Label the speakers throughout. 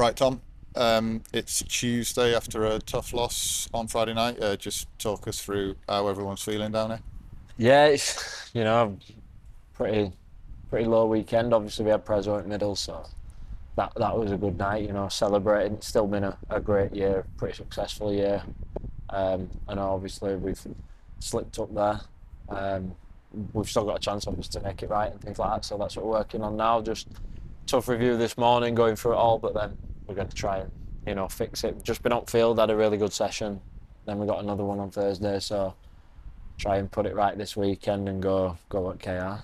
Speaker 1: Right, Tom. It's Tuesday after a tough loss on Friday night. Just talk us through how everyone's feeling down there.
Speaker 2: Yeah, it's pretty pretty low weekend. Obviously, we had Prezzo in the middle, so that was a good night. Celebrating. It's still been a great year, pretty successful year. I know obviously we've slipped up there. Um, we've still got a chance, obviously, to make it right and things like that. So that's what we're working on now. Just tough review this morning, going through it all, but then we're going to try and fix it. Just been on field, had a really good session. Then we got another one on Thursday, so try and put it right this weekend and go at KR.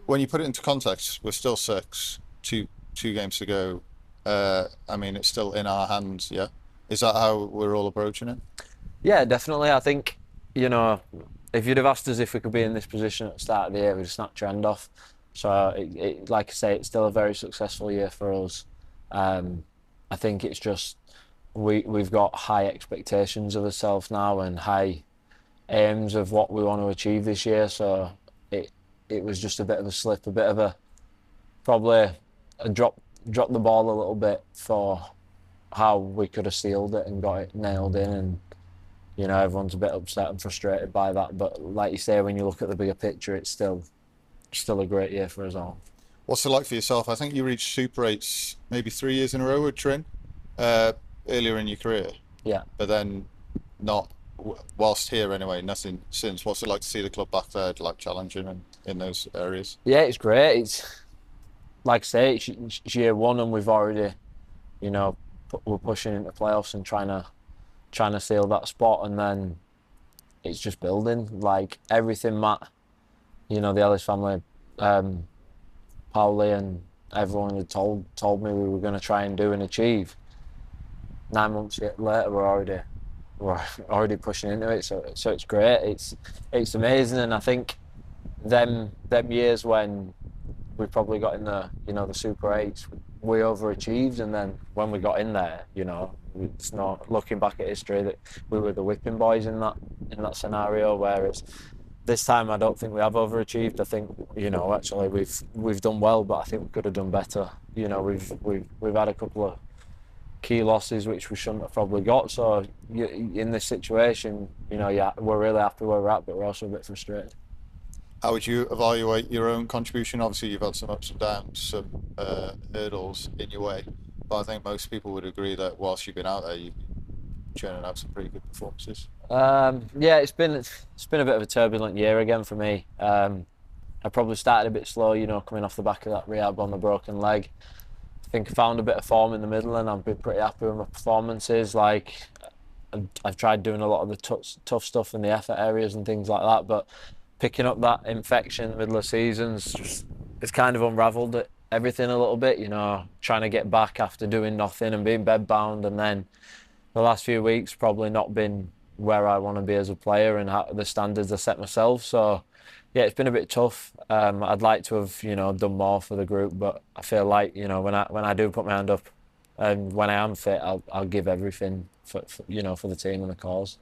Speaker 1: When you put it into context, we're still six, two games to go. I mean, it's still in our hands. Yeah, is that how we're all approaching it?
Speaker 2: Yeah, definitely. I think if you'd have asked us if we could be in this position at the start of the year, we'd snap trend off. So, like I say, it's still a very successful year for us. I think it's just we've got high expectations of ourselves now and high aims of what we want to achieve this year. So it was just a bit of a slip, a bit of a probably a drop the ball a little bit for how we could have sealed it and got it nailed in. And everyone's a bit upset and frustrated by that. But like you say, when you look at the bigger picture, it's still a great year for us all.
Speaker 1: What's it like for yourself? I think you reached Super Eights maybe 3 years in a row with Trin, uh, earlier in your career,
Speaker 2: Yeah,
Speaker 1: but then not whilst here anyway. Nothing since. What's it like to see the club back there, like challenging and in those areas?
Speaker 2: yeah, it's great. It's like I say, it's year one, and we've already, you know, we're pushing into playoffs and trying to seal that spot, and then it's just building. Like everything, Matt, the Ellis family, um, Pauli, and everyone had told me we were going to try and do and achieve. 9 months later, we're already pushing into it. So it's great. It's amazing, and I think them years when we probably got in the Super Eights, we overachieved, and then when we got in there, it's not looking back at history that we were the whipping boys in that scenario. Whereas this time, I don't think we have overachieved. I think actually we've done well, but I think we could have done better. We've had a couple of key losses which we shouldn't have probably got. So in this situation, yeah, we're really happy where we're at, but we're also a bit frustrated.
Speaker 1: How would you evaluate your own contribution? Obviously, you've had some ups and downs, some hurdles in your way, but I think most people would agree that whilst you've been out there, you've been churning out some pretty good performances.
Speaker 2: Yeah, it's been a bit of a turbulent year again for me. I probably started a bit slow, coming off the back of that rehab on the broken leg. I think I found a bit of form in the middle, and I've been pretty happy with my performances. Like I've tried doing a lot of the tough stuff in the effort areas and things like that, but picking up that infection in the middle of seasons, it's kind of unravelled everything a little bit. Trying to get back after doing nothing and being bedbound, and then the last few weeks probably not been where I want to be as a player and how the standards I set myself. So yeah, it's been a bit tough. I'd like to have done more for the group, but I feel like when I do put my hand up and when I am fit, I'll give everything for the team and the cause.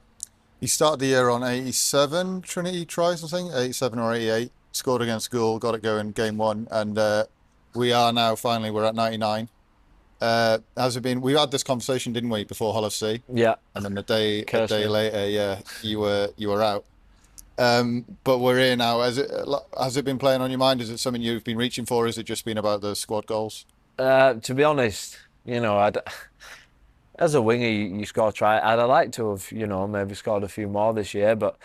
Speaker 1: You started the year on 87 Trinity tries, I think, 87 or 88. Scored against Gould, got it going game one, and we are now finally we're at 99. Has it been? We had this conversation, didn't we, before Hull FC,
Speaker 2: Yeah,
Speaker 1: and then a day
Speaker 2: cursed me.
Speaker 1: later, yeah, you were out. But we're here now. Has it been playing on your mind? Is it something you've been reaching for? Is it just been about the squad goals?
Speaker 2: To be honest, as a winger, you score try. I'd have liked to have, maybe scored a few more this year, but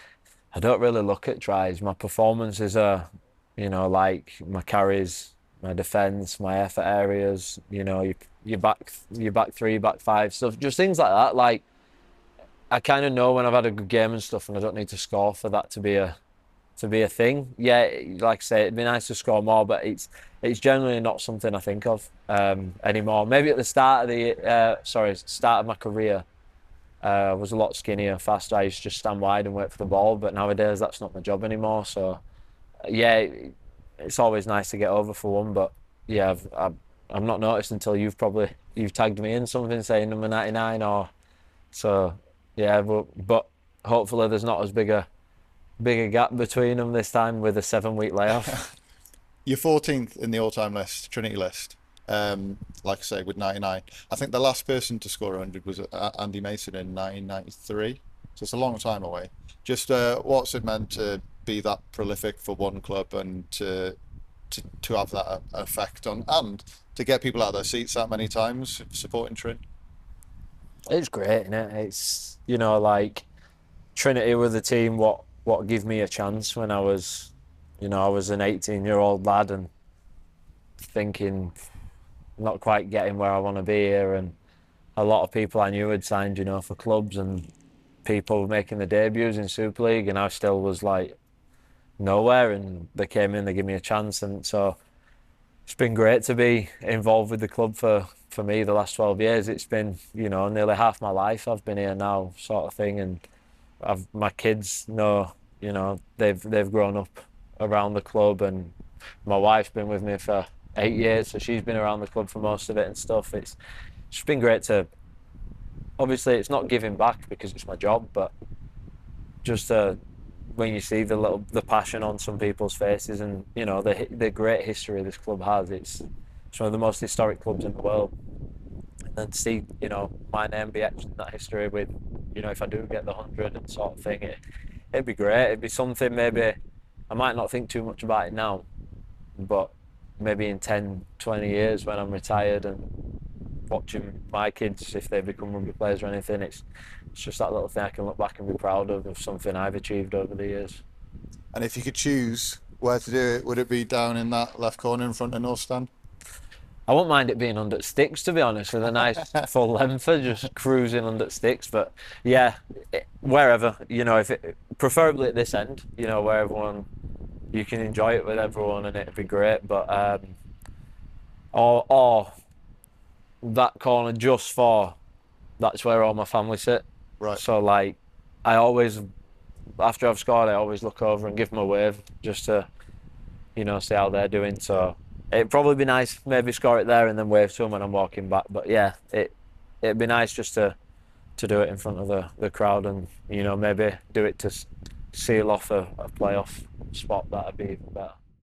Speaker 2: I don't really look at tries. My performances are, like my carries, my defence, my effort areas. Your back three, back five stuff, just things like that. Like I kind of know when I've had a good game and stuff, and I don't need to score for that to be a thing. Yeah, like I say, it'd be nice to score more, but it's generally not something I think of anymore. Maybe at the start of my career, I was a lot skinnier, faster. I used to just stand wide and wait for the ball, but nowadays that's not my job anymore. So yeah, it's always nice to get over for one, but yeah, I've not noticed until you've tagged me in something saying number 99 or so. Yeah, but hopefully there's not as big a gap between them this time with a 7-week layoff.
Speaker 1: You're 14th in the all-time list, Trinity list. Like I say, with 99. I think the last person to score 100 was Andy Mason in 1993. So it's a long time away. Just what's it meant to be that prolific for one club and to have that effect on and to get people out of their seats that many times supporting Trin?
Speaker 2: It's great, isn't it? It's, you know, like Trinity were the team what gave me a chance when I was, you know, I was an 18-year-old lad and thinking not quite getting where I want to be here, and a lot of people I knew had signed, you know, for clubs, and people making their debuts in Super League, and I still was like nowhere, and they came in, they gave me a chance, and so it's been great to be involved with the club for me the last 12 years. It's been, you know, nearly half my life I've been here now, sort of thing, and my kids know, you know, they've grown up around the club, and my wife's been with me for 8 years, so she's been around the club for most of it and stuff. It's just been great to, obviously it's not giving back because it's my job, but just when you see the passion on some people's faces, and you know the great history this club has. It's one of the most historic clubs in the world, and then to see, you know, my name be etched in that history with, you know, if I do get the 100 and sort of thing, it'd be great. It'd be something maybe I might not think too much about it now, but maybe in 10, 20 years when I'm retired and watching my kids, if they become rugby players or anything, it's just that little thing I can look back and be proud of something I've achieved over the years.
Speaker 1: And if you could choose where to do it, would it be down in that left corner in front of North Stand?
Speaker 2: I wouldn't mind it being under sticks, to be honest, with a nice full lengther, just cruising under sticks. But yeah, wherever, you know, if it, preferably at this end, you know, where everyone, you can enjoy it with everyone, and it'd be great. But or that corner just for, that's where all my family sit.
Speaker 1: Right.
Speaker 2: So like, I always, after I've scored, I always look over and give them a wave just to, you know, see how they're doing. So it'd probably be nice, maybe score it there and then wave to them when I'm walking back. But yeah, it'd be nice just to do it in front of the crowd, and you know, maybe do it to seal off a playoff spot. That'd be even better.